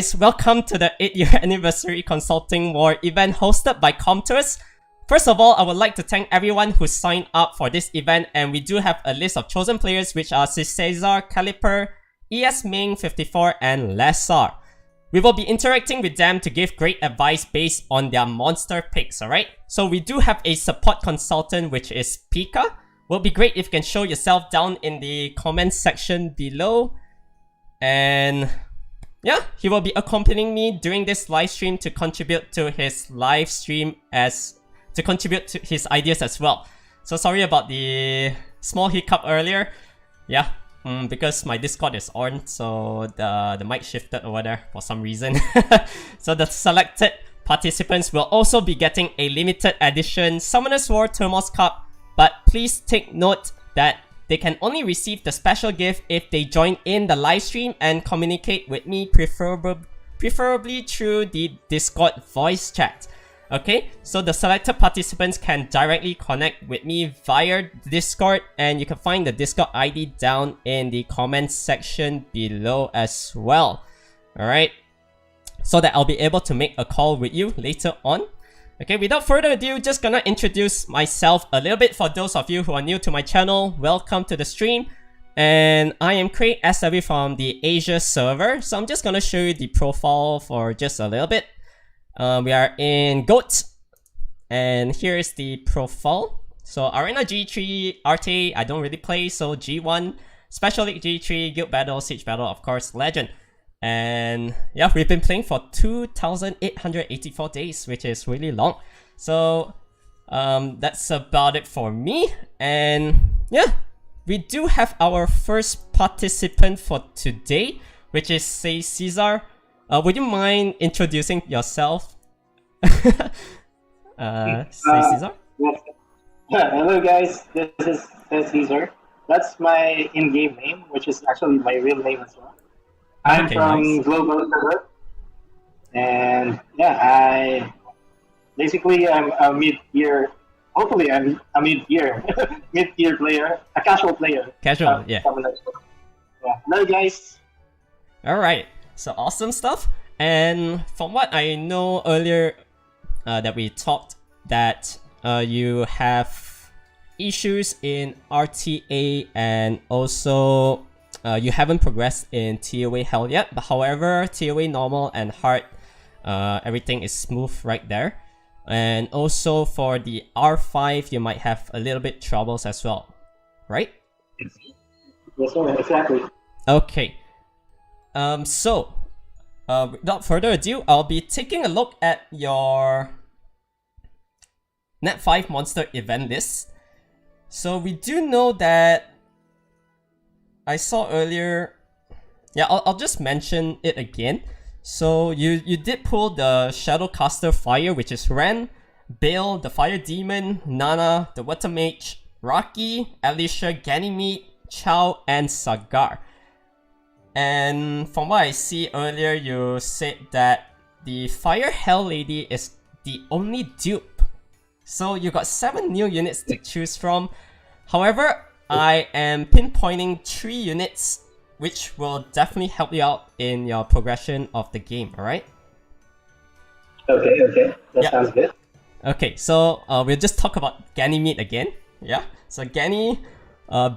Welcome to the 8th year anniversary consulting war event hosted by Comtours. First of all, I would like to thank everyone who signed up for this event, and we do have a list of chosen players which are Cesar, Caliper, ming 54 and Leshar. We will be interacting with them to give great advice based on their monster picks, alright? So we do have a support consultant which is Pika. Will be great if you can show yourself down in the comments section below. And yeah, he will be accompanying me during this live stream to contribute to his live stream to contribute to his ideas as well. So sorry about the small hiccup earlier. Yeah, because my Discord is on, so the mic shifted over there for some reason. So the selected participants will also be getting a limited edition Summoner's War Thermos Cup, but please take note that they can only receive the special gift if they join in the live stream and communicate with me, preferably through the Discord voice chat. Okay, so the selected participants can directly connect with me via Discord, and you can find the Discord ID down in the comments section below as well. Alright, so that I'll be able to make a call with you later on. Okay, without further ado, just gonna introduce myself a little bit for those of you who are new to my channel. Welcome to the stream. And I am Craig SW from the Asia server. So I'm just gonna show you the profile for just a little bit. We are in GOAT. And here is the profile. So Arena G3, RTA, I don't really play. So G1, Special League G3, Guild Battle, Siege Battle, of course, Legend. And yeah, we've been playing for 2,884 days, which is really long. So that's about it for me. And yeah, we do have our first participant for today, which is Cesar. Would you mind introducing yourself? Cesar? Yes. Hello guys, this is Cesar. That's my in-game name, which is actually my real name as well. I'm from Global Server, and yeah, I'm a mid-year. Hopefully, I'm a mid-year, mid-year player, a casual player. Casual, yeah. Hello, guys. All right, so awesome stuff. And from what I know earlier, that we talked that you have issues in RTA and also. You haven't progressed in TOA Hell yet, but however, TOA Normal and Hard, everything is smooth right there. And also for the R5, you might have a little bit troubles as well, right? Yes, sir, exactly. Okay. So, without further ado, I'll be taking a look at your Net 5 monster event list. So we do know that I saw earlier, yeah, I'll just mention it again. So you did pull the Shadowcaster Fire, which is Ren, Bale, the Fire Demon, Nana, the Water Mage, Rocky, Alicia, Ganymede, Chow, and Sagar. And from what I see earlier, you said that the Fire Hell Lady is the only dupe. So you got 7 new units to choose from. However, I am pinpointing 3 units which will definitely help you out in your progression of the game, alright? Okay. That sounds good. Okay, so we'll just talk about Ganymede again. Yeah, so Gany,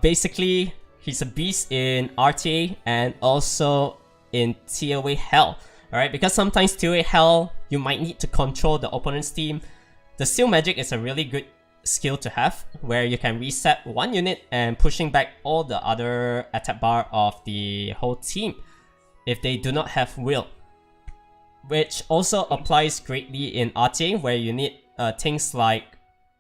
basically, he's a beast in RTA and also in TOA Hell. Alright, because sometimes TOA Hell, you might need to control the opponent's team. The Seal Magic is a really good skill to have, where you can reset 1 unit and pushing back all the other attack bar of the whole team if they do not have will, which also applies greatly in RTA, where you need things like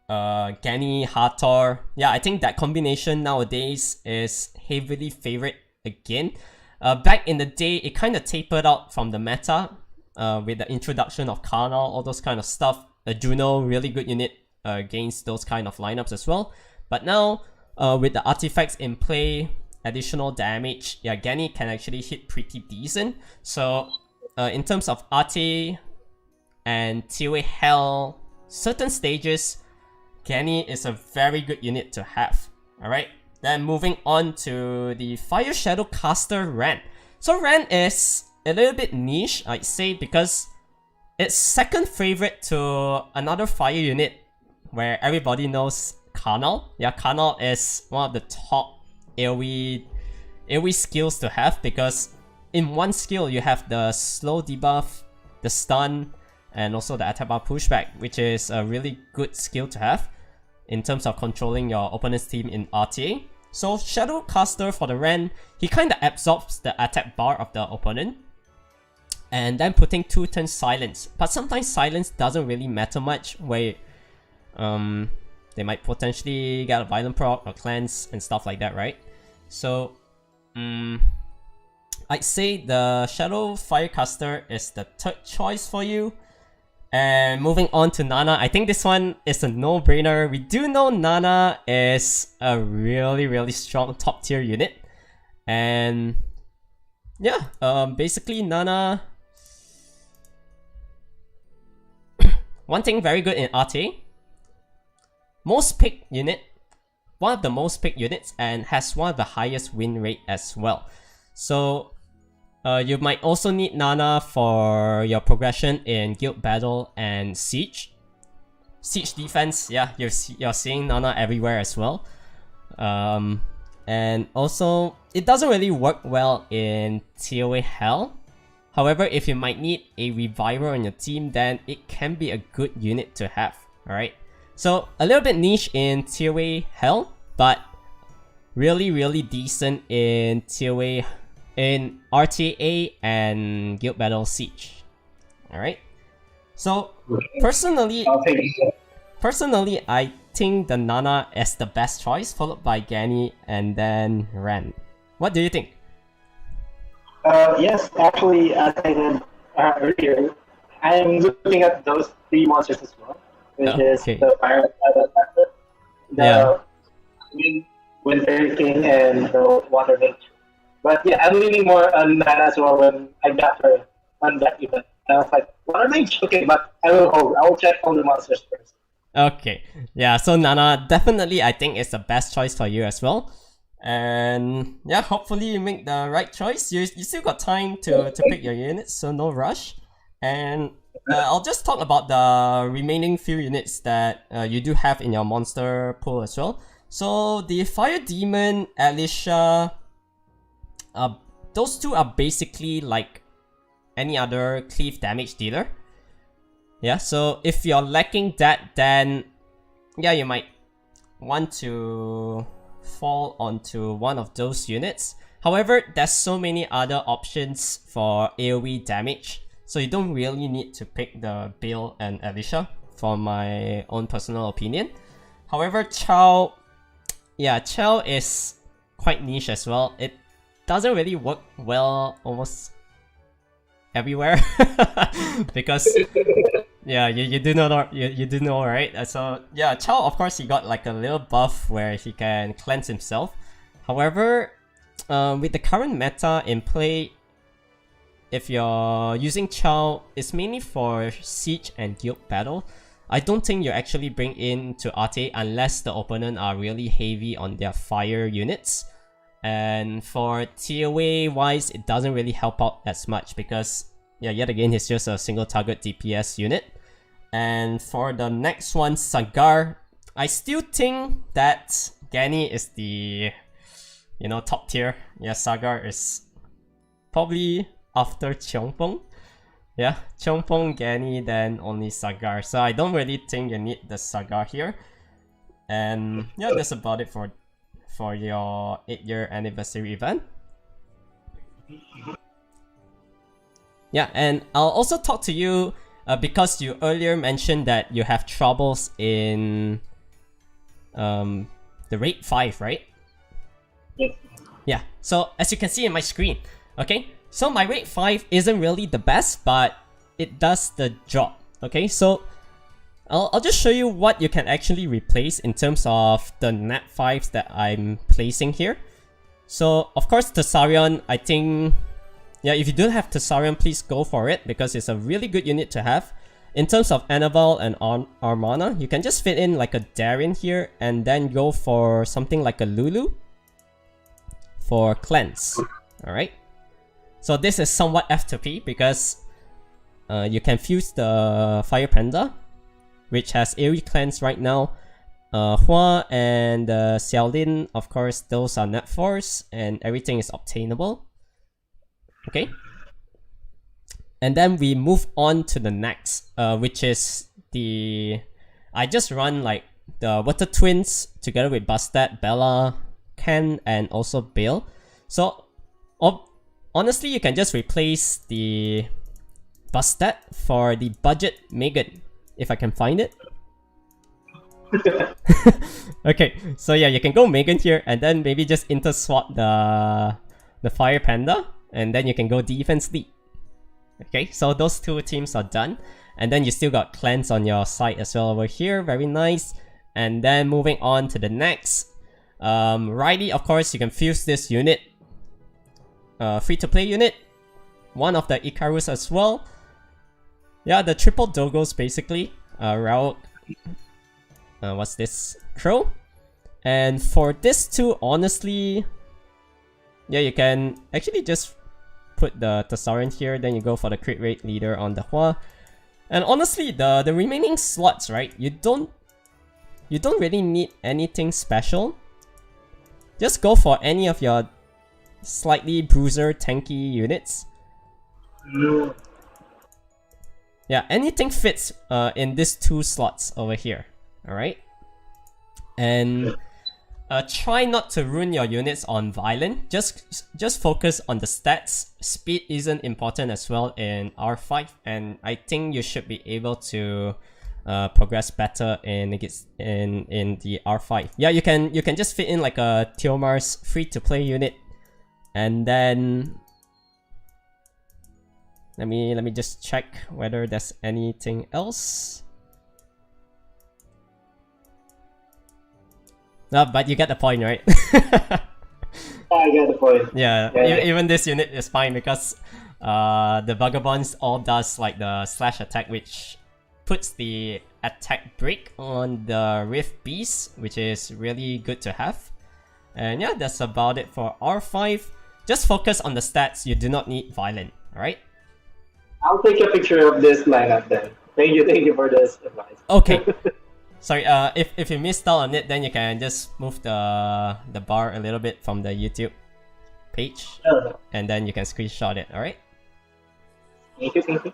Gany, Hathor. Yeah, I think that combination nowadays is heavily favored again. Back in the day, it kind of tapered out from the meta with the introduction of Karnal, all those kind of stuff. Juno, really good unit against those kind of lineups as well. But now, with the artifacts in play, additional damage, yeah, Gany can actually hit pretty decent. So, in terms of RTA and TOA Hell, certain stages, Gany is a very good unit to have. Alright, then moving on to the Fire Shadow Caster Ren. So Ren is a little bit niche, I'd say, because it's second favorite to another fire unit where everybody knows Karnal. Yeah, Karnal is one of the top AoE skills to have, because in one skill you have the slow debuff, the stun, and also the attack bar pushback, which is a really good skill to have in terms of controlling your opponent's team in RTA. So Shadowcaster for the Ren, he kinda absorbs the attack bar of the opponent, and then putting 2 turns silence. But sometimes silence doesn't really matter much, where they might potentially get a violent proc or cleanse and stuff like that, right? So I'd say the Shadow Firecaster is the third choice for you. And moving on to Nana, I think this one is a no-brainer. We do know Nana is a really strong top tier unit. And yeah, basically Nana... One thing very good in RTA, most picked unit, one of the most picked units, and has one of the highest win rate as well. So you might also need Nana for your progression in Guild Battle and Siege. Siege defense, yeah, you're seeing Nana everywhere as well. And also, it doesn't really work well in TOA Hell. However, if you might need a Reviver on your team, then it can be a good unit to have, alright? So, a little bit niche in TOA Hell, but really decent in TOA, in RTA and Guild Battle Siege, alright? So, personally, I think the Nana is the best choice, followed by Gani and then Ren. What do you think? Yes, actually, as I said earlier, I am looking at those 3 monsters as well, which is the Fire Factor, the Wind Fairy King, and the Water Nature. But yeah, I'm leaning more on Nana as well when I got her on that event. I was like, Water Mage? Okay, but I will hold. I will check all the monsters first. Okay, yeah, so Nana definitely I think is the best choice for you as well. And yeah, hopefully you make the right choice. You still got time to pick your units, so no rush. And I'll just talk about the remaining few units that you do have in your monster pool as well. So the Fire Demon, Leshar, those two are basically like any other cleave damage dealer. Yeah, so if you're lacking that, then yeah, you might want to fall onto one of those units. However, there's so many other options for AoE damage, so you don't really need to pick the Bill and Alicia, from my own personal opinion. However, Chow is quite niche as well. It doesn't really work well almost everywhere because yeah, you do know, right? So yeah, Chow, of course, he got like a little buff where he can cleanse himself. However, with the current meta in play, if you're using Chow, it's mainly for Siege and Guild Battle. I don't think you actually bring in to RTA unless the opponent are really heavy on their fire units. And for TOA wise, it doesn't really help out as much because yeah, yet again, he's just a single target DPS unit. And for the next one, Sagar, I still think that Gani is the, top tier. Yeah, Sagar is probably after Cheongpong. Yeah, Cheongpong, Gani, then only Sagar. So I don't really think you need the Sagar here. And yeah, that's about it for your 8-year anniversary event. Yeah, and I'll also talk to you because you earlier mentioned that you have troubles in the rate 5, right? Yes. Yeah, so as you can see in my screen, okay? So my rate 5 isn't really the best, but it does the job, okay? So I'll just show you what you can actually replace in terms of the nat 5s that I'm placing here. So, of course, Tessarion, I think... Yeah, if you don't have Tessarion, please go for it because it's a really good unit to have. In terms of Anaval and Armana, you can just fit in like a Darien here and then go for something like a Lulu for cleanse. Alright? So this is somewhat F2P because you can fuse the Fire Panda, which has AoE clans right now. Hua and Xiaolin, of course, those are net 4s and everything is obtainable. Okay. And then we move on to the next, which is the... I just run like the Water Twins together with Bastet, Bella, Ken, and also Bale. So, honestly, you can just replace the Bastet for the budget Megan, if I can find it. Okay, so yeah, you can go Megan here, and then maybe just interswap the Fire Panda, and then you can go Defense Lead. Okay, so those two teams are done. And then you still got clans on your side as well over here, very nice. And then moving on to the next. Riley, of course, you can fuse this unit. Free-to-play unit. One of the Icarus as well. Yeah, the triple Dogos basically. Rauk. What's this? Crow. And for this two, honestly... Yeah, you can actually just put the Thesaurian here, then you go for the crit rate leader on the Hua. And honestly, the remaining slots, right? You don't really need anything special. Just go for any of your slightly bruiser tanky units. Yeah, anything fits in these two slots over here. Alright? And try not to ruin your units on violent. Just focus on the stats. Speed isn't important as well in R5, and I think you should be able to progress better in the R5. Yeah, you can just fit in like a Teomar's free-to-play unit, and then let me just check whether there's anything else. No, but you get the point, right? I get the point. Yeah, even this unit is fine because the Vagabonds all does like the slash attack, which puts the attack break on the Rift Beast, which is really good to have. And yeah, that's about it for R5. Just focus on the stats, you do not need violent, alright? I'll take a picture of this lineup then. Thank you for this advice. Okay. Sorry, if you missed out on it, then you can just move the bar a little bit from the YouTube page, and then you can screenshot it, alright? Thank you.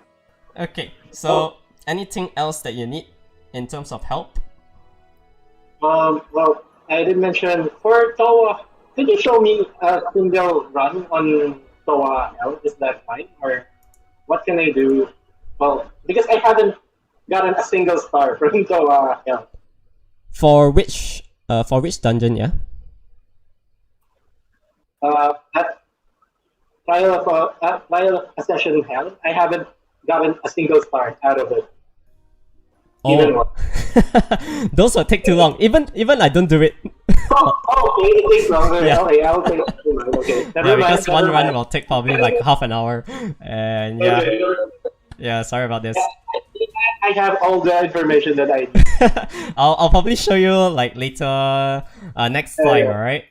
Okay, so anything else that you need in terms of help? Well, I did mention for Towa, could you show me a single run on Towa L? Is that fine? Or what can I do? Well, because I haven't gotten a single star from Towa L. For which dungeon, yeah? At Trial of Ascension Hell, I haven't gotten a single star out of it. Oh, those will take too long. Even I don't do it. Okay, it takes longer. Yeah. Okay, I'll take okay. Yeah, because one run will take probably like half an hour, and yeah, yeah. Sorry about this. I have all the information that I need. I'll probably show you like later, next time, alright?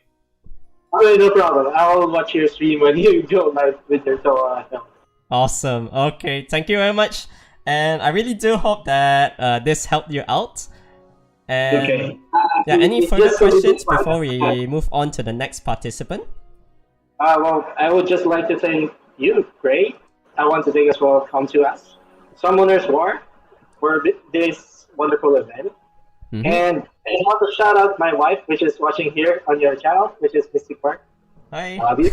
Okay, no problem. I'll watch your stream when you go live with your Towa. Awesome. Okay, thank you very much. And I really do hope that this helped you out. And Okay. yeah, any further questions before we move on to the next participant? Well, I would just like to thank you, Gray. I want to thank as well Come To Us, Summoners War, for this wonderful event. And I want to shout out my wife, which is watching here on your channel, which is Misty Park. Hi. Bobby.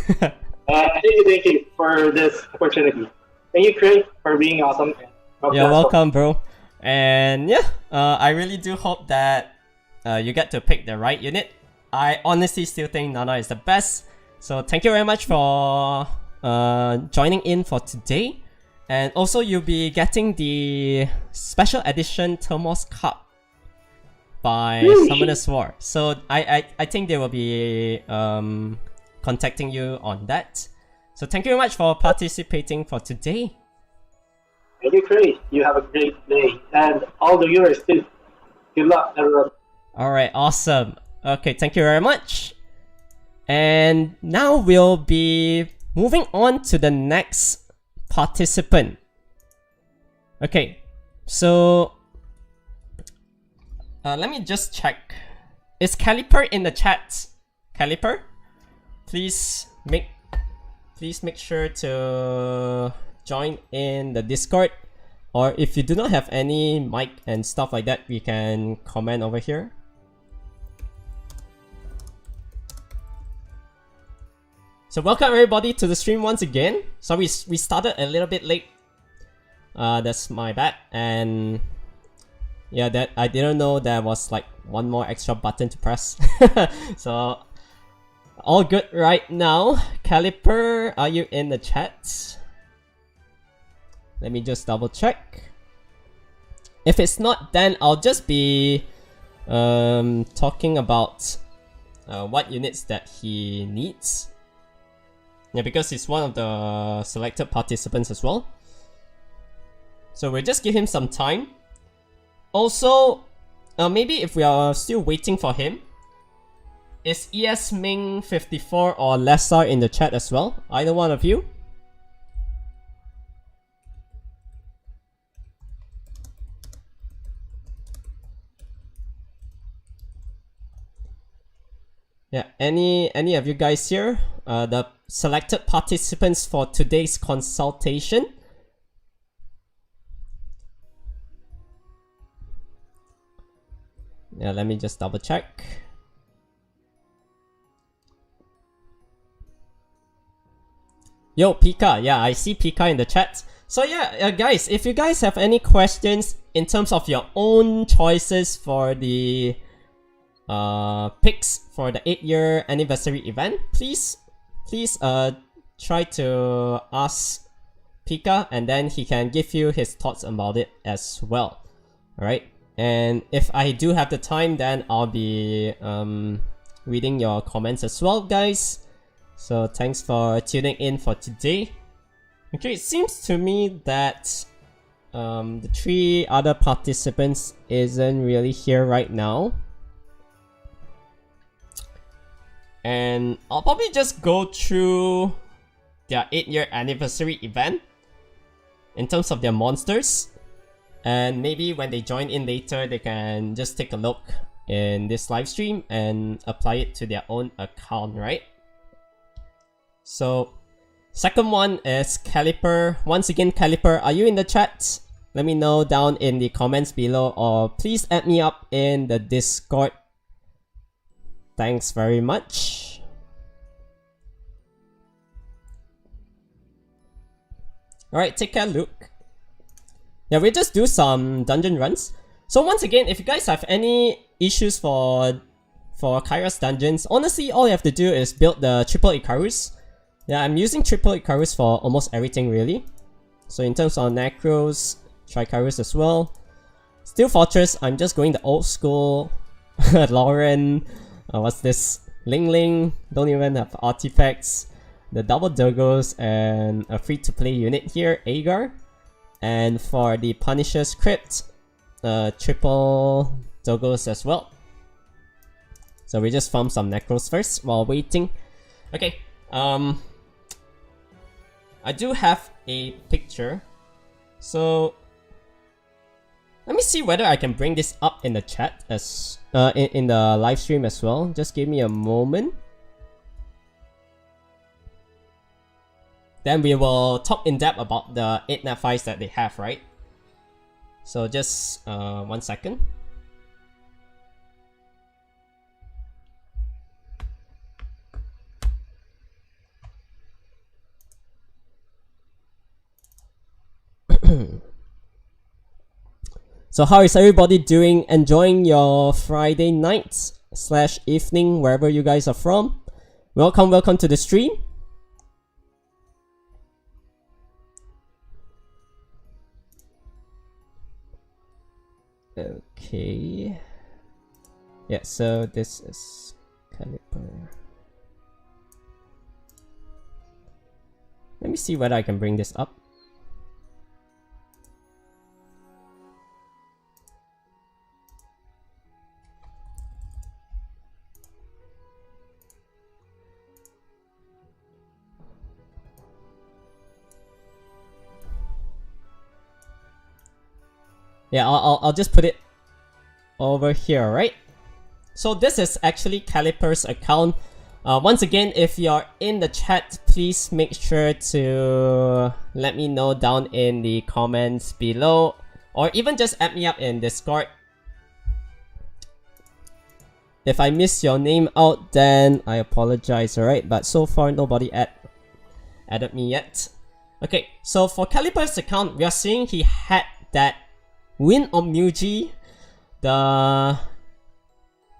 And thank you for this opportunity. Thank you, Gray, for being awesome. You're welcome, bro. And yeah, I really do hope that you get to pick the right unit. I honestly still think Nana is the best. So thank you very much for joining in for today. And also you'll be getting the special edition Thermos Cup by Summoners War. So I think they will be contacting you on that. So thank you very much for participating for today. Thank you, Craig. You have a great day. And all the viewers too. Good luck, everyone. Alright, awesome. Okay, thank you very much. And now we'll be moving on to the next participant. Okay, so let me just check. Is Caliper in the chat? Caliper, please make sure to join in the Discord, or if you do not have any mic and stuff like that, we can comment over here. So welcome everybody to the stream once again. So we started a little bit late. That's my bad. And yeah, that I didn't know there was like one more extra button to press. So all good right now. Caliper, are you in the chat? Let me just double check. If it's not, then I'll just be talking about what units that he needs. Yeah, because he's one of the selected participants as well. So we'll just give him some time. Also, maybe if we are still waiting for him, is Ming 54 or Leshar in the chat as well? Either one of you? Yeah, any of you guys here? The selected participants for today's consultation. Yeah, let me just double check. Yo, Pika. Yeah, I see Pika in the chat. So yeah, guys, if you guys have any questions in terms of your own choices for the picks for the 8-year anniversary event, please try to ask Pika, and then he can give you his thoughts about it as well. Alright, and if I do have the time, then I'll be reading your comments as well, guys. So thanks for tuning in for today. Okay, it seems to me that the 3 other participants isn't really here right now. And I'll probably just go through their 8-year anniversary event in terms of their monsters. And maybe when they join in later, they can just take a look in this live stream and apply it to their own account, right? So, second one is Caliper. Once again, Caliper, are you in the chat? Let me know down in the comments below, or please add me up in the Discord. Thanks very much. Alright, take care, Luke. Yeah, we'll just do some dungeon runs. So once again, if you guys have any issues for Kairos dungeons, honestly, all you have to do is build the triple Icarus. Yeah, I'm using triple Icarus for almost everything, really. So in terms of Necros, Tricarus as well. Steel Fortress, I'm just going the old school. Lauren, what's this? Ling Ling, don't even have artifacts. The double Dogos and a free-to-play unit here, Agar. And for the Punisher's Crypt, triple Dogos as well. So we just farm some Necros first while waiting. Okay, I do have a picture. So let me see whether I can bring this up in the chat as in the live stream as well. Just give me a moment. Then we will talk in depth about the 8 Nephites that they have, right? So just 1 second. So how is everybody doing? Enjoying your Friday night / evening, wherever you guys are from? Welcome to the stream. Okay. Yeah, so this is Caliper. Let me see whether I can bring this up. Yeah, I'll just put it over here, right? So this is actually Caliper's account. Once again, if you're in the chat, please make sure to let me know down in the comments below, or even just add me up in Discord. If I miss your name out, then I apologize, alright? But so far, nobody added me yet. Okay, so for Caliper's account, we are seeing he had that Wind of Muji, the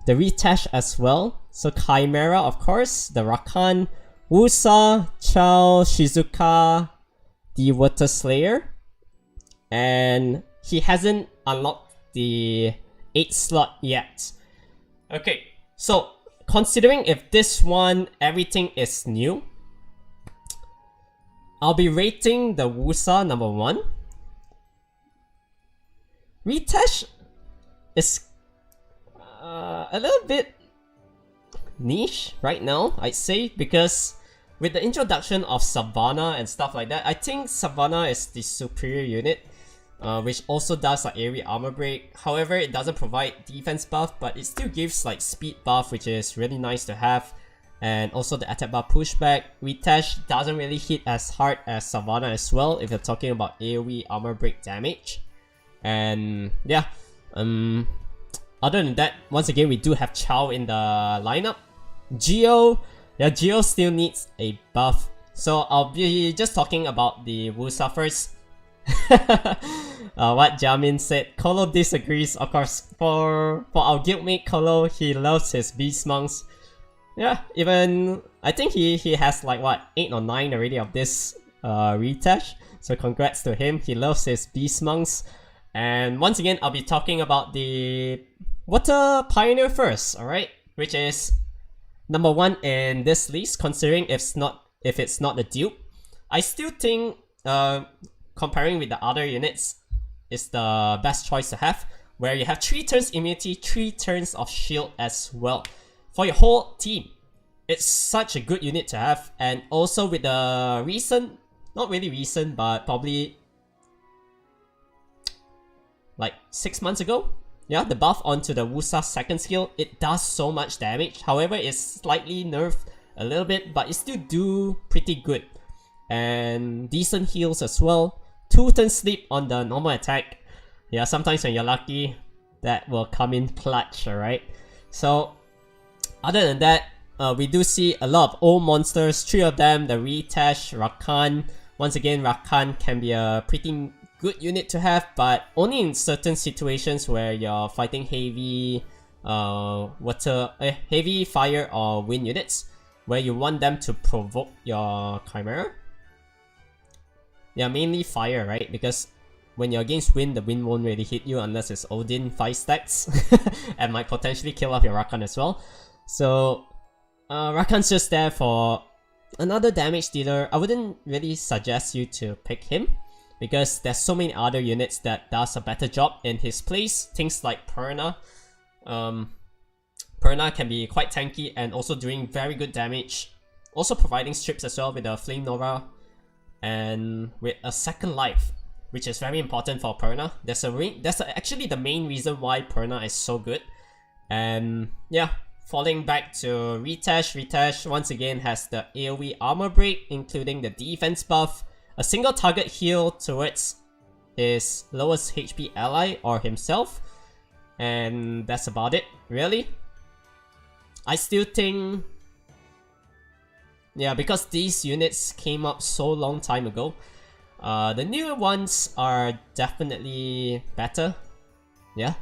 retouch as well. So Chimera, of course, the Rakan, Wusa, Chao, Shizuka, the Water Slayer, and he hasn't unlocked the 8 slot yet. Okay, so considering if this one, everything is new, I'll be rating the Wusa number 1. Retouch is a little bit niche right now, I'd say, because with the introduction of Savannah and stuff like that, I think Savannah is the superior unit, which also does like AoE armor break. However, it doesn't provide defense buff, but it still gives like speed buff, which is really nice to have, and also the attack buff pushback. Retouch doesn't really hit as hard as Savannah as well, if you're talking about AoE armor break damage. And yeah, other than that, once again, we do have Chao in the lineup. Geo, yeah, Geo still needs a buff. So I'll be just talking about the Wusa first. What Jamin said, Kolo disagrees. Of course, for our guildmate Kolo, he loves his beast monks. Yeah, even I think he has like what 8 or 9 already of this retouch. So congrats to him. He loves his beast monks. And once again, I'll be talking about the Water Pioneer first, alright? Which is number 1 in this list, considering if it's not the dupe. I still think comparing with the other units is the best choice to have, where you have 3 turns immunity, 3 turns of shield as well for your whole team. It's such a good unit to have, and also with the recent, not really recent, but probably like 6 months ago, yeah, the buff onto the Wusa second skill, it does so much damage. However, it's slightly nerfed a little bit, but it still do pretty good. And decent heals as well. 2 turn sleep on the normal attack. Yeah, sometimes when you're lucky, that will come in clutch, alright? So, other than that, we do see a lot of old monsters, 3 of them, the Retash, Rakan. Once again, Rakan can be a pretty good unit to have, but only in certain situations where you're fighting heavy heavy fire or wind units, where you want them to provoke your Chimera. Yeah, mainly fire, right? Because when you're against wind, the wind won't really hit you unless it's Odin 5 stacks and might potentially kill off your Rakan as well. So Rakan's just there for another damage dealer. I wouldn't really suggest you to pick him, because there's so many other units that does a better job in his place. Things like Perna. Perna can be quite tanky and also doing very good damage. Also providing strips as well with the Flame Nova. And with a second life, which is very important for Perna. That's actually the main reason why Perna is so good. And yeah, falling back to Retash. Retash once again has the AoE armor break, including the defense buff. A single target heal towards his lowest HP ally or himself, and that's about it, really. I still think, yeah, because these units came up so long time ago, the newer ones are definitely better, yeah.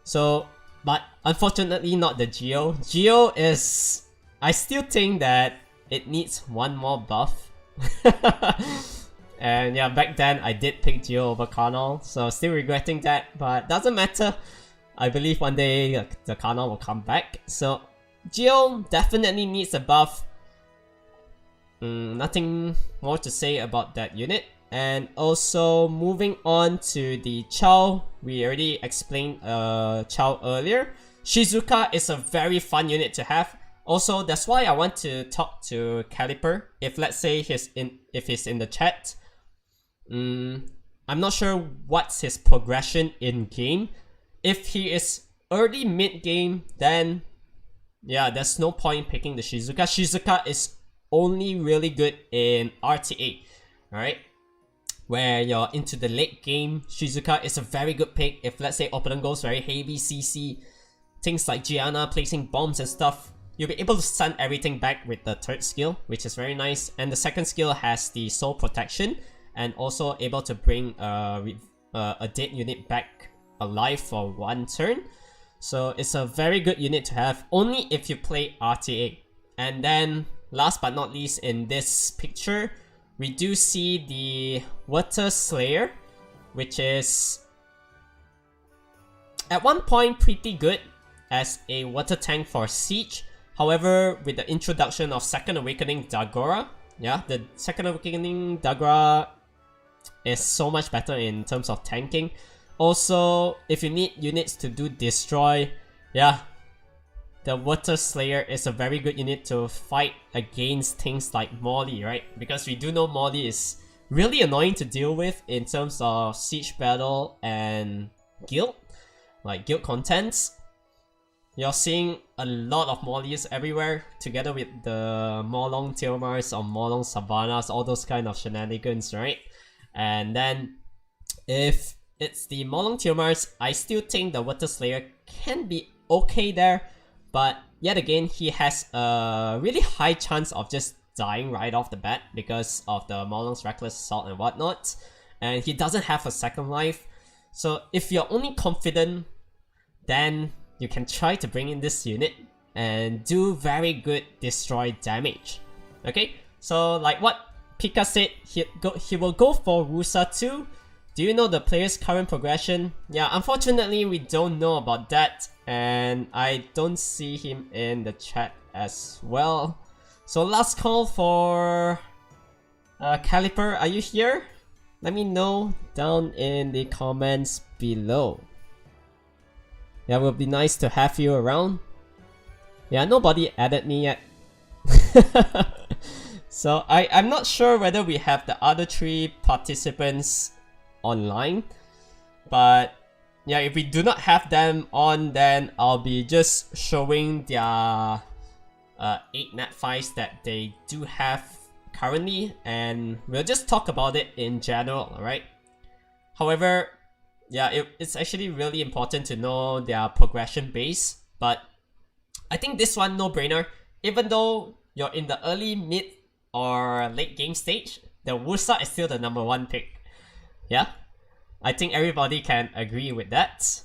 So, but unfortunately not the Geo. Geo is, I still think that it needs one more buff. And yeah, back then I did pick Geo over Karnal, so still regretting that, but doesn't matter. I believe one day the Karnal will come back. So Geo definitely needs a buff. Nothing more to say about that unit. And also moving on to the Chao, we already explained Chao earlier. Shizuka is a very fun unit to have. Also, that's why I want to talk to Caliper. If let's say he's in the chat, I'm not sure what's his progression in game. If he is early mid game, then yeah, there's no point picking the Shizuka. Shizuka is only really good in RTA, alright? Where you're into the late game, Shizuka is a very good pick. If let's say opponent goes very heavy CC, things like Gianna placing bombs and stuff, you'll be able to send everything back with the third skill, which is very nice. And the second skill has the soul protection, and also able to bring a dead unit back alive for one turn. So it's a very good unit to have, only if you play RTA. And then last but not least, in this picture, we do see the Water Slayer, which is at one point pretty good as a water tank for Siege. However, with the introduction of Second Awakening Dagora, yeah, the Second Awakening Dagora is so much better in terms of tanking. Also, if you need units to do destroy, yeah, the Water Slayer is a very good unit to fight against things like Molly, right? Because we do know Molly is really annoying to deal with in terms of Siege Battle and Guild, like Guild contents. You're seeing a lot of Mollys everywhere, together with the Morlong Tilmars or Morlong Savannas, all those kind of shenanigans, right? And then, if it's the Morlong Tilmars, I still think the Water Slayer can be okay there, but yet again, he has a really high chance of just dying right off the bat because of the Morlong's Reckless Assault and whatnot, and he doesn't have a second life. So if you're only confident, then you can try to bring in this unit and do very good destroy damage. Okay, so like what Pika said, he will go for Rusa 2. Do you know the player's current progression? Yeah, unfortunately we don't know about that, and I don't see him in the chat as well. So last call for Caliper, are you here? Let me know down in the comments below. Yeah, it would be nice to have you around. Yeah, nobody added me yet. So I'm not sure whether we have the other 3 participants online, but yeah, if we do not have them on, then I'll be just showing their 8 nat 5s that they do have currently, and we'll just talk about it in general, alright? However, yeah, it's actually really important to know their progression base, but I think this one no-brainer. Even though you're in the early, mid, or late game stage, the Wusa is still the #1 pick. Yeah, I think everybody can agree with that.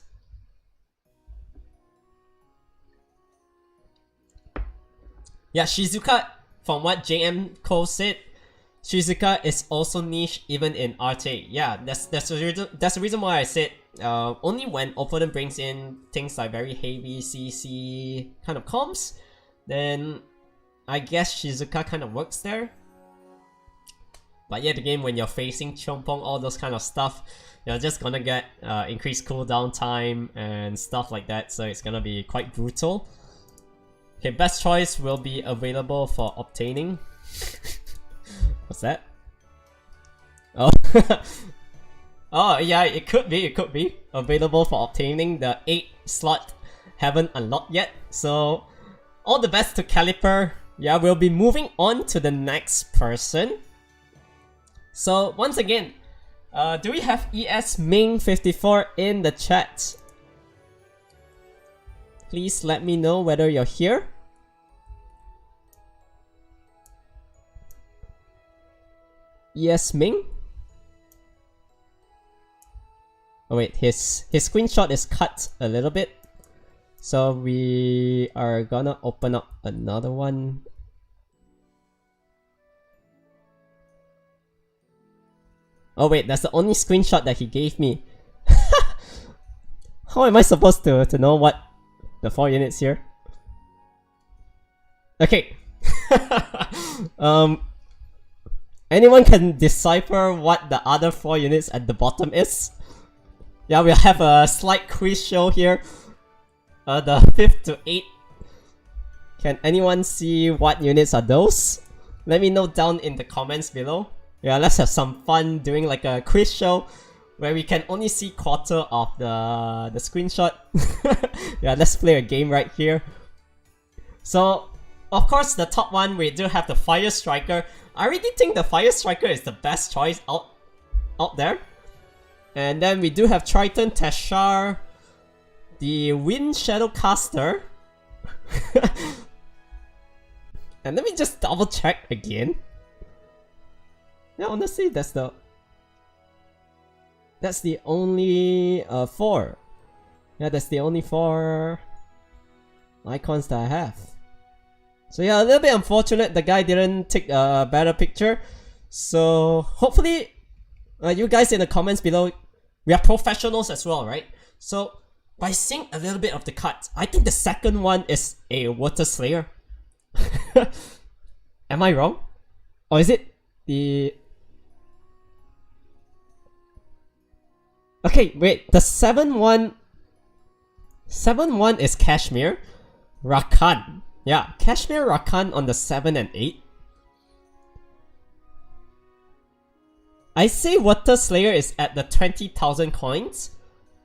Yeah, Shizuka, from what JM Cole said, Shizuka is also niche even in RTA. Yeah, that's the reason why I said only when opponent brings in things like very heavy CC kind of comps, then I guess Shizuka kind of works there. But yet again, when you're facing Chompong, all those kind of stuff, you're just gonna get increased cooldown time and stuff like that, so it's gonna be quite brutal. Okay, best choice will be available for obtaining. What's that? Oh, oh yeah, it could be available for obtaining. The 8 slot haven't unlocked yet, so all the best to Caliper. Yeah, we'll be moving on to the next person. So once again, do we have ES Ming 54 in the chat? Please let me know whether you're here. ES Ming? Oh wait, his screenshot is cut a little bit, so we are gonna open up another one. Oh wait, that's the only screenshot that he gave me. How am I supposed to know what the 4 units here? Okay. Anyone can decipher what the other 4 units at the bottom is? Yeah, we'll have a slight quiz show here. The 5th to 8th. Can anyone see what units are those? Let me know down in the comments below. Yeah, let's have some fun doing like a quiz show where we can only see quarter of the screenshot. Yeah, let's play a game right here. So, of course, the top one, we do have the Fire Striker. I really think the Fire Striker is the best choice out there. And then we do have Triton, Leshar, the Wind Shadow Caster. And let me just double check again. Yeah, honestly, that's the only 4. Yeah, that's the only 4 icons that I have. So yeah, a little bit unfortunate the guy didn't take a better picture. So hopefully you guys in the comments below, we are professionals as well, right? So by seeing a little bit of the cut, I think the second one is a Water Slayer. Am I wrong? Or is it the... Okay, wait, the 7-1 is Kashmir Rakan. Yeah, Kashmir Rakan on the 7 and 8. I say Water Slayer is at the 20,000 coins.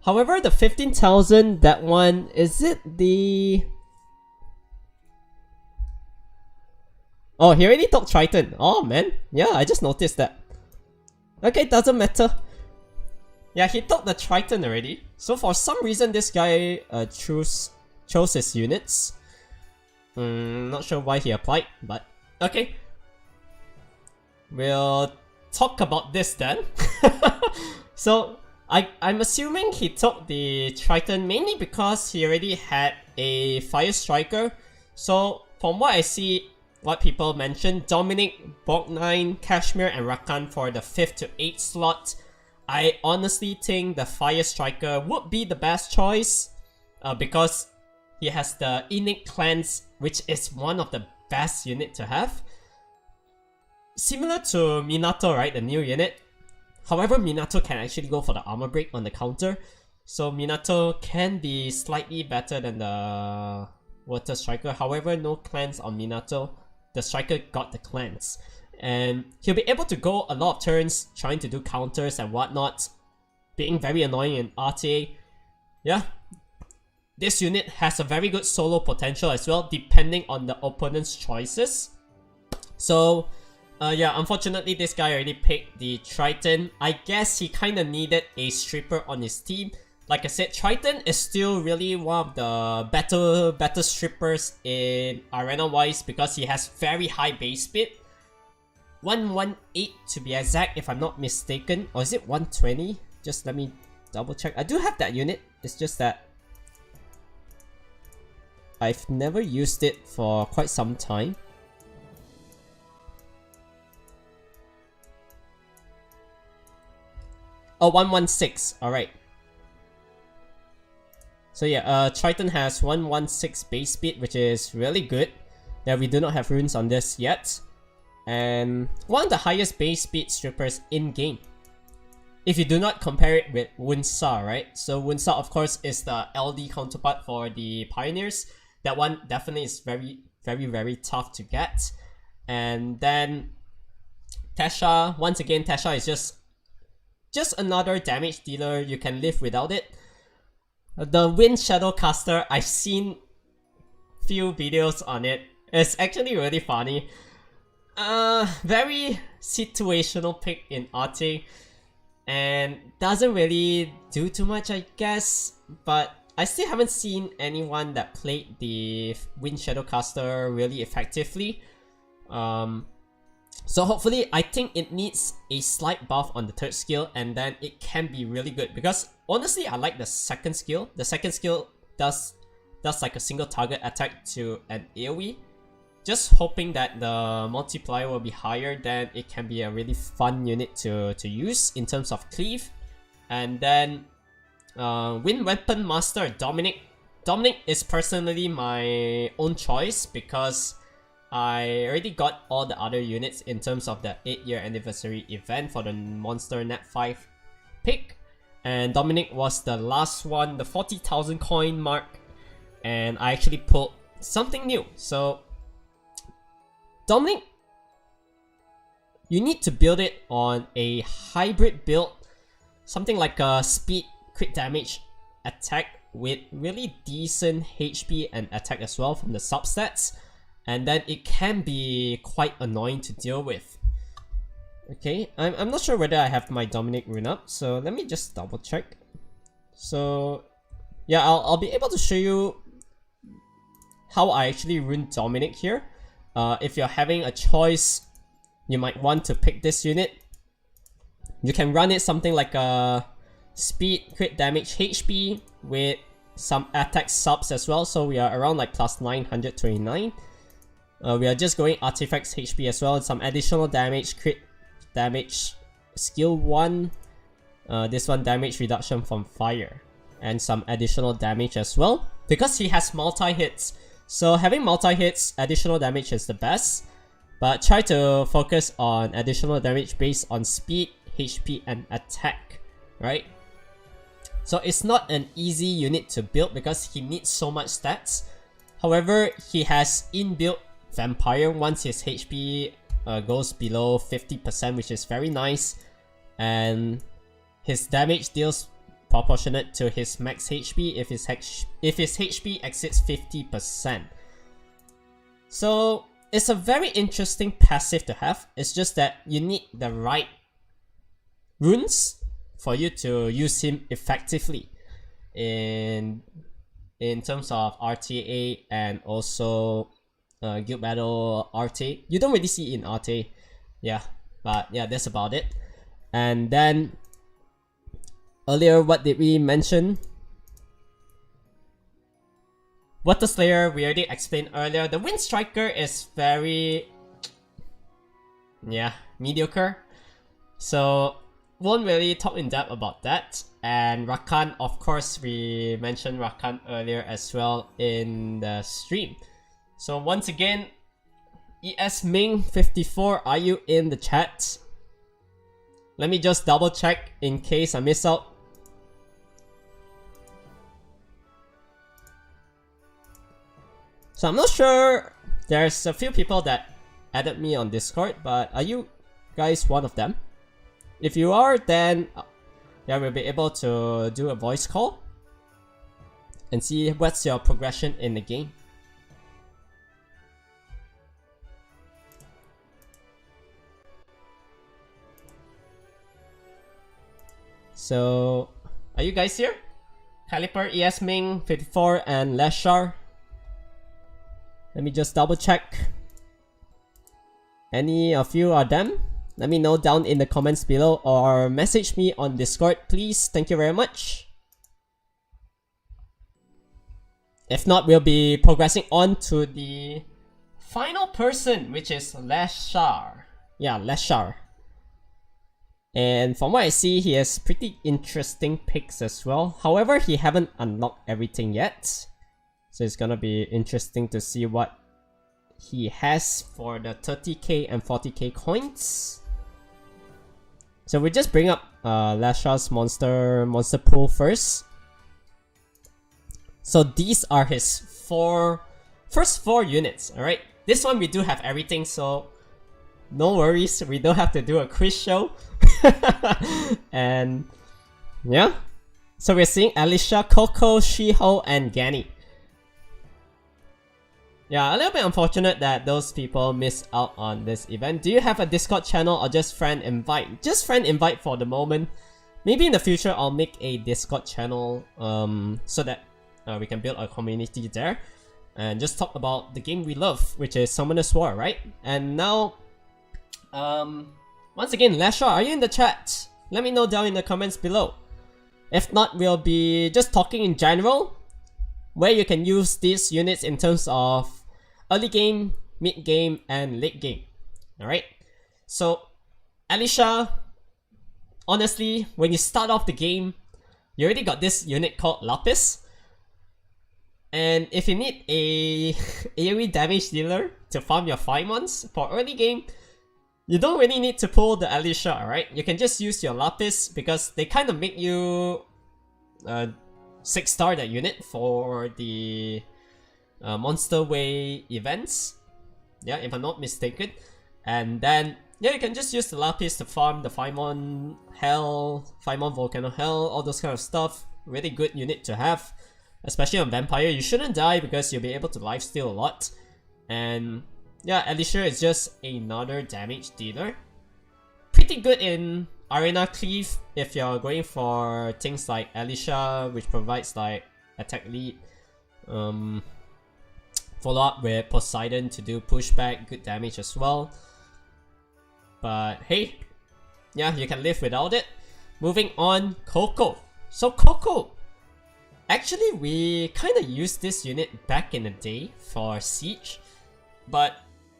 However, the 15,000, that one, is it the... Oh, he already took Triton. Oh man, yeah, I just noticed that. Okay, doesn't matter. Yeah, he took the Triton already. So for some reason, this guy chose his units. Not sure why he applied, but okay. We'll talk about this then. So I'm assuming he took the Triton mainly because he already had a Fire Striker. So from what I see, what people mentioned, Dominic, Borgnine, Kashmir, and Rakan for the 5th to 8th slot. I honestly think the Fire Striker would be the best choice because he has the innate cleanse, which is one of the best unit to have. Similar to Minato, right, the new unit. However, Minato can actually go for the armor break on the counter. So Minato can be slightly better than the Water Striker. However, no cleanse on Minato. The Striker got the cleanse. And he'll be able to go a lot of turns trying to do counters and whatnot, being very annoying in RTA. Yeah, this unit has a very good solo potential as well, depending on the opponent's choices. So, yeah, unfortunately this guy already picked the Triton. I guess he kind of needed a stripper on his team. Like I said, Triton is still really one of the better strippers in arena-wise because he has very high base speed. 118 to be exact, if I'm not mistaken. Or is it 120? Just let me double check. I do have that unit. It's just that I've never used it for quite some time. Oh, 116. Alright. So yeah, Triton has 116 base speed, which is really good. Yeah, we do not have runes on this yet. And one of the highest base speed strippers in-game. If you do not compare it with Wunsa, right? So Wunsa, of course, is the LD counterpart for the Pioneers. That one definitely is very tough to get. And then Tesha, once again, Tesha is just another damage dealer. You can live without it. The Wind Shadow Caster, I've seen few videos on it. It's actually really funny. Very situational pick in RT, and doesn't really do too much, I guess. But I still haven't seen anyone that played the Wind Shadow Caster really effectively. So hopefully, I think it needs a slight buff on the 3rd skill, and then it can be really good. Because honestly, I like the 2nd skill. The 2nd skill does like a single target attack to an AoE. Just hoping that the multiplier will be higher, then it can be a really fun unit to use in terms of cleave. And then Wind Weapon Master Dominic. Dominic is personally my own choice because I already got all the other units in terms of the 8-year anniversary event for the Monster Net 5 pick. And Dominic was the last one, the 40,000 coin mark. And I actually pulled something new. So Dominic, you need to build it on a hybrid build something like a speed, crit damage, attack with really decent HP and attack as well from the substats. And then it can be quite annoying to deal with. Okay, I'm not sure whether I have my Dominic rune up, so let me just double check. So yeah, I'll be able to show you how I actually rune Dominic here. If you're having a choice, you might want to pick this unit. You can run it something like a speed, crit damage, HP with some attack subs as well. So we are around like plus 929. We are just going artifacts HP as well, some additional damage, crit damage, skill 1, this one damage reduction from fire, and some additional damage as well, because he has multi-hits. So having multi-hits, additional damage is the best, but try to focus on additional damage based on speed, HP, and attack, right? So it's not an easy unit to build because he needs so much stats. However, he has inbuilt Vampire once his HP goes below 50%, which is very nice, and his damage deals proportionate to his max HP if his HP exceeds 50%. So it's a very interesting passive to have. It's just that you need the right runes for you to use him effectively in terms of RTA and also Guild Battle RTA. You don't really see it in RTA, yeah, but yeah, that's about it. And then earlier, what did we mention? Water Slayer, we already explained earlier. The Wind Striker is very, yeah, mediocre. So won't really talk in depth about that. And Rakan, of course, we mentioned Rakan earlier as well in the stream. So once again, ES Ming 54, are you in the chat? Let me just double check in case I miss out. So I'm not sure, there's a few people that added me on Discord, but are you guys one of them? If you are, then yeah, we'll be able to do a voice call and see what's your progression in the game. So, are you guys here? Caliper, ES Ming, 54, and Leshar. Let me just double check. Any of you are them? Let me know down in the comments below or message me on Discord, please. Thank you very much. If not, we'll be progressing on to the final person, which is Leshar. Yeah, Leshar. And from what I see, he has pretty interesting picks as well. However, he haven't unlocked everything yet. So it's gonna be interesting to see what he has for the 30k and 40k coins. So we just bring up Leshar's monster pool first. So these are his first four units, alright? This one we do have everything, so no worries, we don't have to do a quiz show. And yeah, so we're seeing Alicia, Coco, Shiho, and Gani. Yeah, a little bit unfortunate that those people missed out on this event. Do you have a Discord channel or just friend invite? Just friend invite for the moment. Maybe in the future I'll make a Discord channel so that we can build a community there and just talk about the game we love, which is Summoner's War, right? And now, once again, Leshar, are you in the chat? Let me know down in the comments below. If not, we'll be just talking in general, where you can use these units in terms of early game, mid game, and late game. Alright? So, Alicia, honestly, when you start off the game, you already got this unit called Lapis. And if you need a AoE damage dealer to farm your 5 months for early game, you don't really need to pull the Alicia, alright? You can just use your Lapis because they kind of make you 6-star that unit for the Monster Way events. Yeah, if I'm not mistaken. And then yeah, you can just use the Lapis to farm the Phaimon Hell, Phaimon Volcano Hell, all those kind of stuff. Really good unit to have. Especially on Vampire, you shouldn't die because you'll be able to lifesteal a lot. And yeah, Leshar is just another damage dealer. Pretty good in Arena Cleave if you're going for things like Leshar, which provides like attack lead. Follow up with Poseidon to do pushback, good damage as well. But hey, yeah, you can live without it. Moving on, Coco. So Coco, actually we kinda used this unit back in the day for Siege, but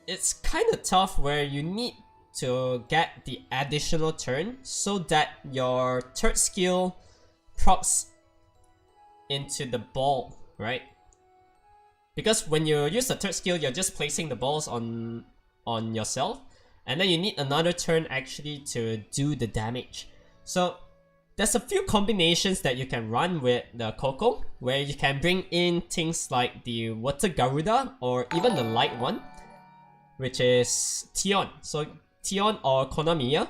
it's kinda tough where you need to get the additional turn so that your third skill procs into the ball, right? Because when you use the third skill, you're just placing the balls on yourself, and then you need another turn actually to do the damage. So there's a few combinations that you can run with the Coco, where you can bring in things like the Water Garuda or even the light one, which is Tion. So Tion or Konamiya,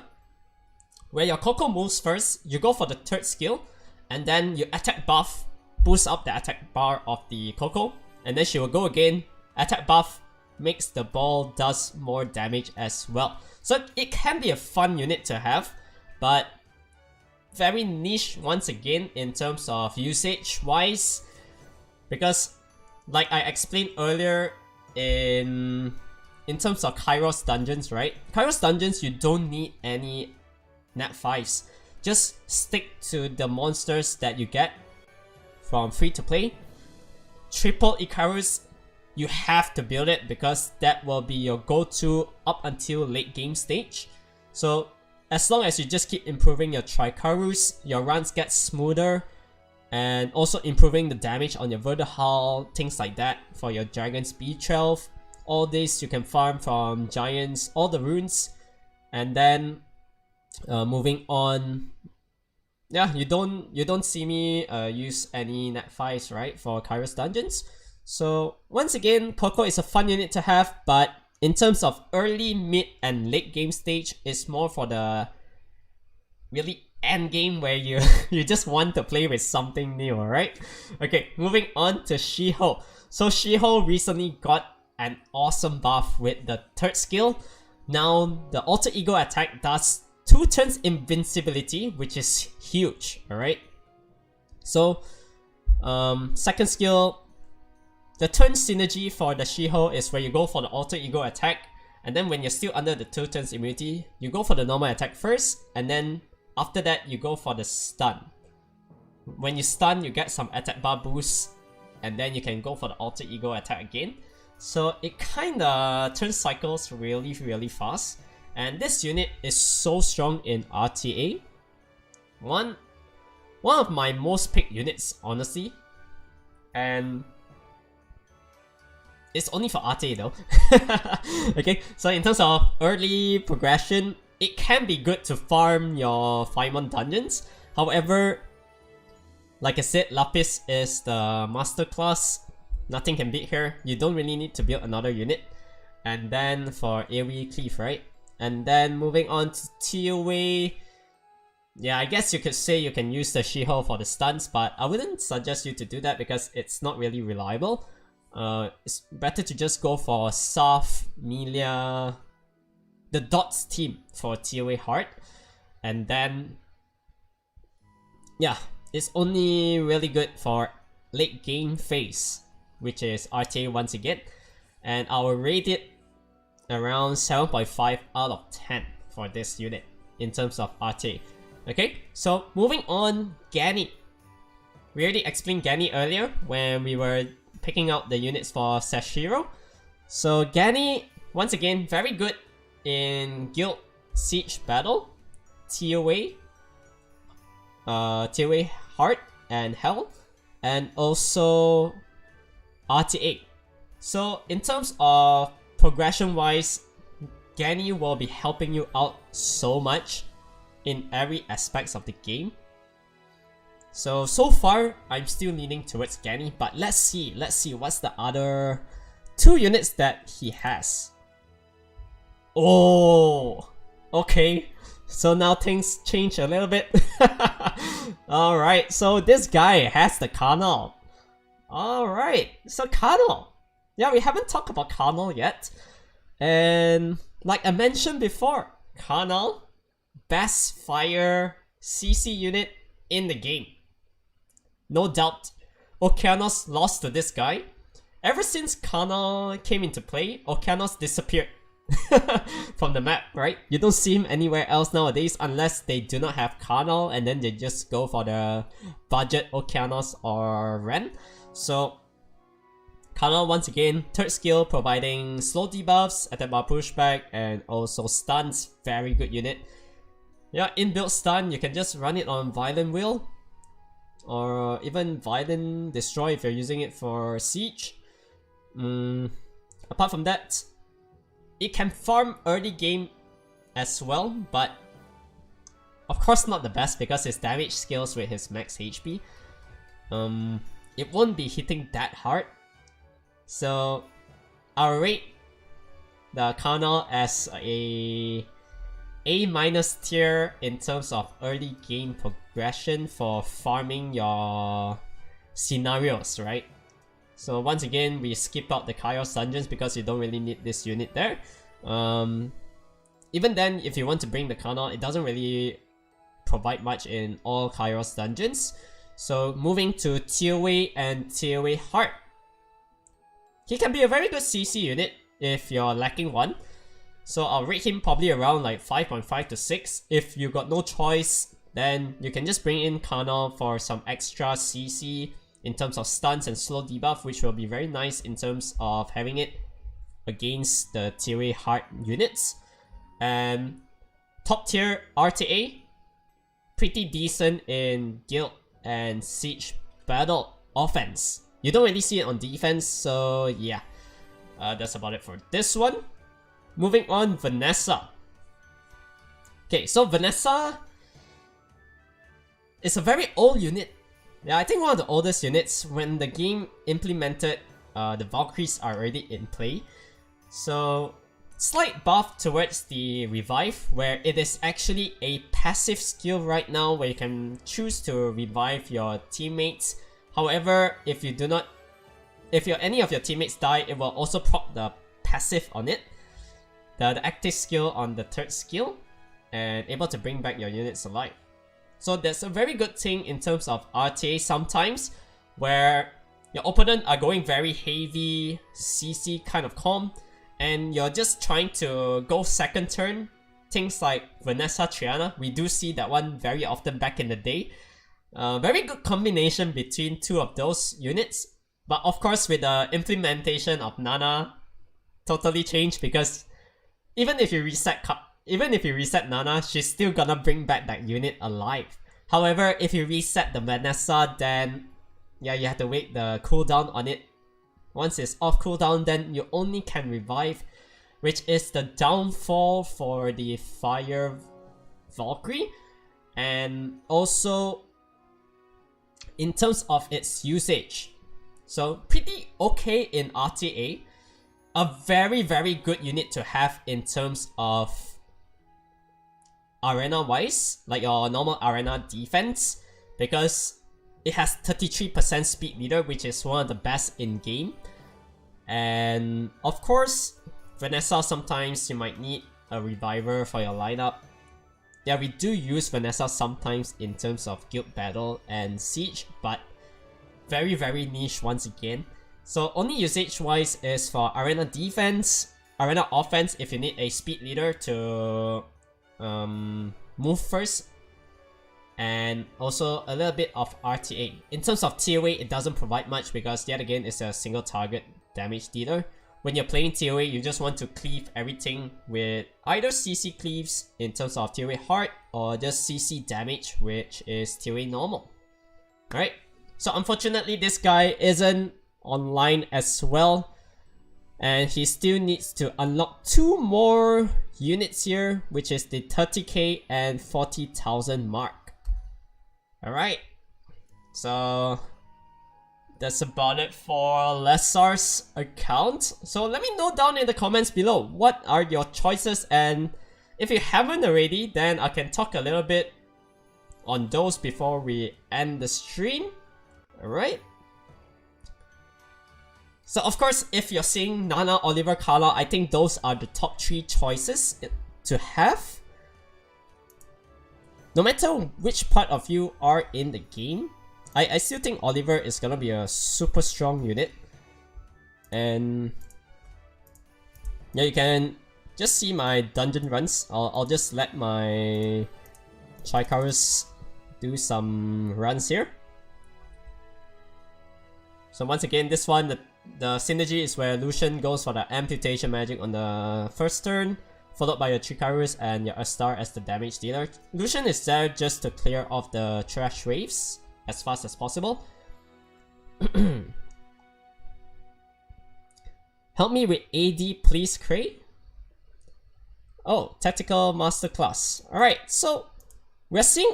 where your Coco moves first, you go for the third skill, and then you attack buff, boost up the attack bar of the Coco, and then she will go again, attack buff, makes the ball does more damage as well. So it can be a fun unit to have, but very niche once again in terms of usage wise, because like I explained earlier in terms of Kairos dungeons, right? Kairos dungeons, you don't need any nat 5s. Just stick to the monsters that you get from free to play. Triple Icarus, you have to build it because that will be your go-to up until late game stage. So as long as you just keep improving your Tricarus, your runs get smoother, and also improving the damage on your Vertihal, things like that for your Dragon's B12. All this you can farm from Giants, all the runes, and then moving on. Yeah, you don't see me use any nat 5s, right, for Kairos dungeons. So once again, Coco is a fun unit to have, but in terms of early, mid, and late game stage, it's more for the really end game where you you just want to play with something new, alright? Okay, moving on to Shiho. So Shiho recently got an awesome buff with the third skill. Now the alter ego attack does 2 turns invincibility, which is huge, alright? So second skill, the turn synergy for the Shiho is where you go for the alter ego attack, and then when you're still under the 2 turns immunity, you go for the normal attack first, and then after that you go for the stun. When you stun, you get some attack bar boost, and then you can go for the alter ego attack again. So it kinda turns cycles really fast, and this unit is so strong in RTA. One of my most picked units, honestly, and it's only for RTA though. Okay, so in terms of early progression, it can be good to farm your Phaimon dungeons. However, like I said, Lapis is the master class. Nothing can beat her. You don't really need to build another unit. And then for AoE Cleave, right? And then moving on to TOA. Yeah, I guess you could say you can use the Shiho for the stuns, but I wouldn't suggest you to do that because it's not really reliable. It's better to just go for Saf, Milia, the Dots team for TOA Heart. And then, yeah, it's only really good for late game phase, which is RTA once again. And I will rate it around 7.5 out of 10 for this unit in terms of RTA. Okay, so moving on, Gani. We already explained Gani earlier when we were picking out the units for Sashiro. So Gani, once again, very good in Guild Siege Battle, TOA, TOA Heart and Hell, and also RTA. So in terms of progression wise, Gani will be helping you out so much in every aspects of the game. So far, I'm still leaning towards Gani, but let's see what's the other 2 units that he has. Oh, Okay, so now things change a little bit. Alright, so this guy has the Carnal. Alright, so Carnal. Yeah, we haven't talked about Carnal yet. And like I mentioned before, Carnal, best fire CC unit in the game. No doubt, Okeanos lost to this guy. Ever since Carnal came into play, Okeanos disappeared from the map, right? You don't see him anywhere else nowadays unless they do not have Carnal and then they just go for the budget Okeanos or Ren. So Carnal once again, third skill providing slow debuffs, attack bar pushback, and also stuns. Very good unit. Yeah, inbuilt stun, you can just run it on Violent Will or even Violent Destroy if you're using it for siege. Apart from that, it can farm early game as well, but of course not the best because his damage scales with his max HP. It won't be hitting that hard. So I'll rate the Carnal as a A- tier in terms of early game progression for farming your scenarios, right? So once again, we skip out the Kairos dungeons because you don't really need this unit there. Even then, if you want to bring the Carnal, it doesn't really provide much in all Kairos dungeons. So moving to Tearway and Tearway Heart. He can be a very good CC unit if you're lacking one. So I'll rate him probably around like 5.5 to 6. If you got no choice, then you can just bring in Carnal for some extra CC in terms of stuns and slow debuff, which will be very nice in terms of having it against the Tearway Heart units. And top tier RTA, pretty decent in guild and siege battle offense. You don't really see it on defense, so yeah. That's about it for this one. Moving on, Vanessa. Okay, so Vanessa is a very old unit. Yeah, I think one of the oldest units. When the game implemented, the Valkyries are already in play. So, slight buff towards the Revive, where it is actually a passive skill right now where you can choose to revive your teammates. However, if any of your teammates die, it will also proc the passive on it. The active skill on the third skill, and able to bring back your units alive. So that's a very good thing in terms of RTA sometimes, where your opponent are going very heavy CC kind of comp, and you're just trying to go second turn. Things like Vanessa Triana, we do see that one very often back in the day. Very good combination between two of those units. But of course with the implementation of Nana, totally changed because even if you reset Nana, she's still gonna bring back that unit alive. However, if you reset the Vanessa, then yeah, you have to wait the cooldown on it. Once it's off cooldown, then you only can revive, which is the downfall for the Fire Valkyrie. And also, in terms of its usage, so pretty okay in RTA. A very, very good unit to have in terms of arena-wise, like your normal arena defense, because it has 33% speed leader, which is one of the best in game. And of course, Vanessa, sometimes you might need a reviver for your lineup. Yeah, we do use Vanessa sometimes in terms of guild battle and siege, but very, very niche once again. So only usage wise is for arena defense, arena offense if you need a speed leader to move first, and also a little bit of RTA. In terms of TOA, it doesn't provide much because yet again it's a single target damage dealer. When you're playing TOA, you just want to cleave everything with either CC cleaves in terms of TOA Heart or just CC damage, which is TOA normal. Alright, so unfortunately this guy isn't online as well, and he still needs to unlock 2 more units here, which is the 30k and 40,000 mark. Alright, so that's about it for Leshar's account. So let me know down in the comments below what are your choices, and if you haven't already, then I can talk a little bit on those before we end the stream. Alright. So of course, if you're seeing Nana, Oliver, Carla, I think those are the top 3 choices to have. No matter which part of you are in the game, I still think Oliver is gonna be a super strong unit. And yeah, you can just see my dungeon runs. I'll just let my Tricarus do some runs here. So once again, this one, the synergy is where Lucian goes for the amputation magic on the first turn, followed by your Tricarus and your Astar as the damage dealer. Lucian is there just to clear off the trash waves as fast as possible. Help me with AD please, Cray. Oh, Tactical Masterclass. Alright, so we're seeing...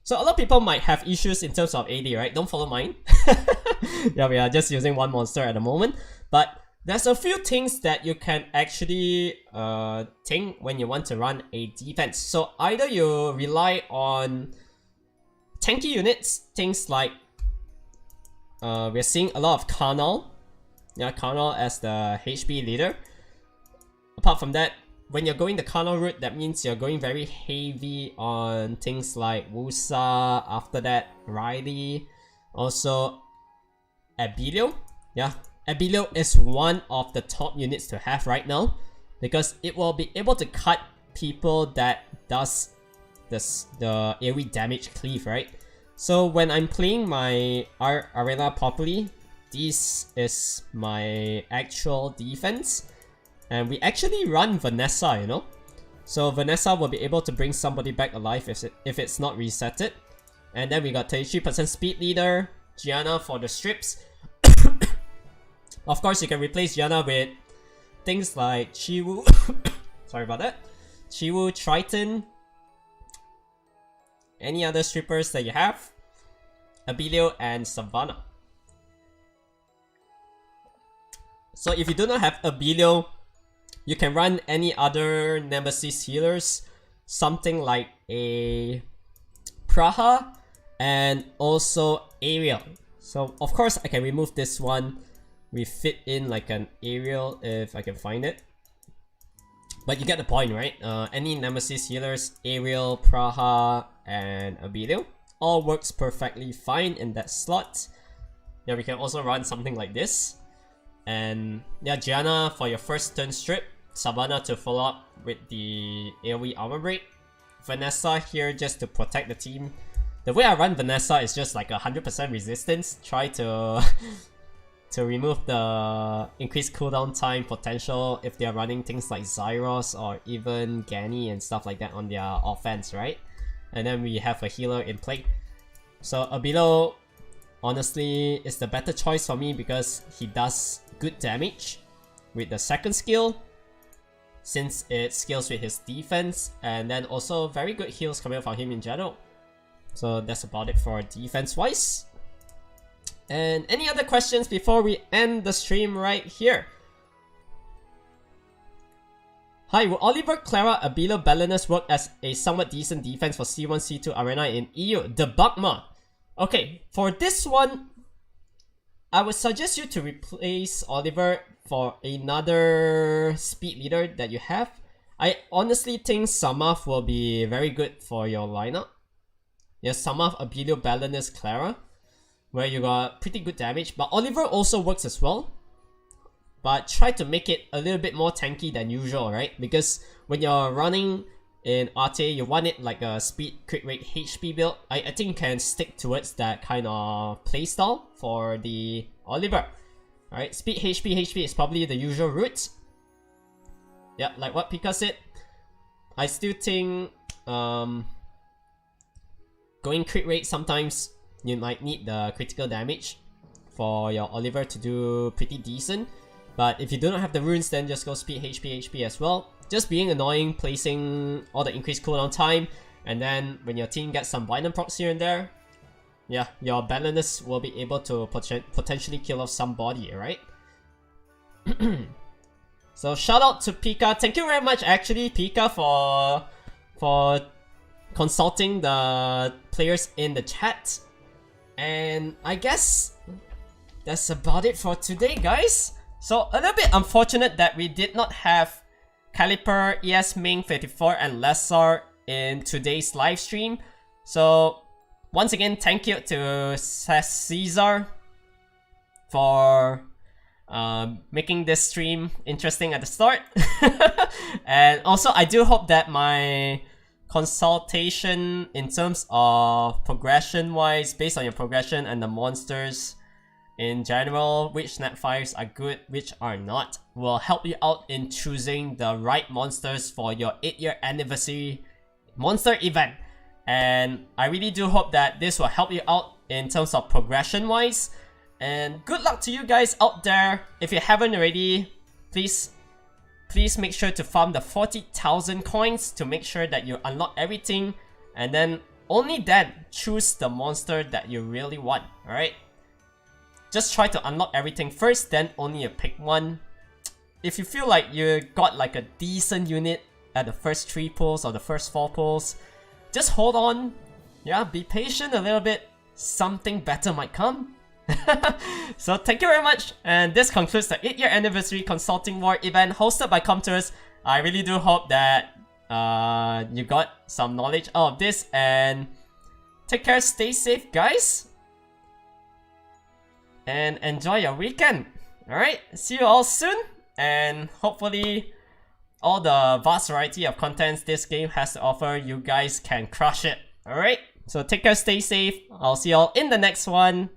So a lot of people might have issues in terms of AD, right? Don't follow mine. Yeah, we are just using one monster at the moment. But there's a few things that you can actually think when you want to run a defense. So either you rely on tanky units, things like... we're seeing a lot of Karnal. Yeah, Karnal as the HP leader. Apart from that, when you're going the Karnal route, that means you're going very heavy on things like Wusa, after that Riley, also Abilio. Yeah, Abilio is one of the top units to have right now because it will be able to cut people that does this, the AoE damage cleave, right? So when I'm playing my arena properly, this is my actual defense. And we actually run Vanessa, you know? So Vanessa will be able to bring somebody back alive if it's not resetted. And then we got 33% speed leader, Gianna for the strips. Of course, you can replace Gianna with things like Chiwu. Sorry about that. Chiwu, Triton. Any other strippers that you have. Abilio and Savannah. So if you do not have Abilio, you can run any other Nemesis healers, something like a Praha and also Ariel. So of course I can remove this one. We fit in like an Ariel if I can find it. But you get the point, right? Any Nemesis healers, Ariel, Praha, and Abilio all works perfectly fine in that slot. Yeah, we can also run something like this. And yeah, Gianna for your first turn strip, Savannah to follow up with the AoE armor break, Vanessa here just to protect the team. The way I run Vanessa is just like 100% resistance, try to to remove the increased cooldown time potential if they're running things like Zyros or even Gani and stuff like that on their offense, right? And then we have a healer in play. So Abilo honestly is the better choice for me because he does good damage with the second skill since it scales with his defense, and then also very good heals coming from him in general. So that's about it for defense wise. And any other questions before we end the stream right here? Hi, will Oliver, Clara, Abilo, Belenus work as a somewhat decent defense for C1, C2 Arena in EU? The Bugma. Okay, for this one, I would suggest you to replace Oliver for another speed leader that you have. I honestly think Samath will be very good for your lineup. Yeah, Samath, Abilo, Belenus, Clara, where you got pretty good damage, but Oliver also works as well. But try to make it a little bit more tanky than usual, right? Because when you're running in RT, you want it like a speed, crit rate, HP build. I think you can stick towards that kind of playstyle for the Oliver. Alright, speed, HP is probably the usual route. Yeah, like what Pika said. I still think going crit rate, sometimes you might need the critical damage for your Oliver to do pretty decent. But if you do not have the runes, then just go speed, HP as well. Just being annoying, placing all the increased cooldown time, and then when your team gets some Bynum procs here and there, yeah, your Belenus will be able to potentially kill off somebody, right? So shout out to Pika. Thank you very much actually, Pika, for consulting the players in the chat. And I guess that's about it for today, guys. So a little bit unfortunate that we did not have Caliper, Ming 54 and Leshar in today's live stream. So once again, thank you to Caesar for making this stream interesting at the start. And also I do hope that my consultation in terms of progression wise, based on your progression and the monsters in general, which snapfires are good, which are not, will help you out in choosing the right monsters for your 8-year anniversary monster event. And I really do hope that this will help you out in terms of progression wise. And good luck to you guys out there. If you haven't already, please make sure to farm the 40,000 coins to make sure that you unlock everything, and then only then choose the monster that you really want. Alright, just try to unlock everything first, then only you pick one. If you feel like you got like a decent unit at the first 3 pulls or the first 4 pulls, just hold on. Yeah, be patient a little bit, something better might come. So thank you very much, and this concludes the 8-year anniversary Consulting War event hosted by Comtours. I really do hope that you got some knowledge out of this, and take care, stay safe guys, and enjoy your weekend. Alright, see you all soon, and hopefully all the vast variety of contents this game has to offer, you guys can crush it. Alright, so take care, stay safe, I'll see you all in the next one.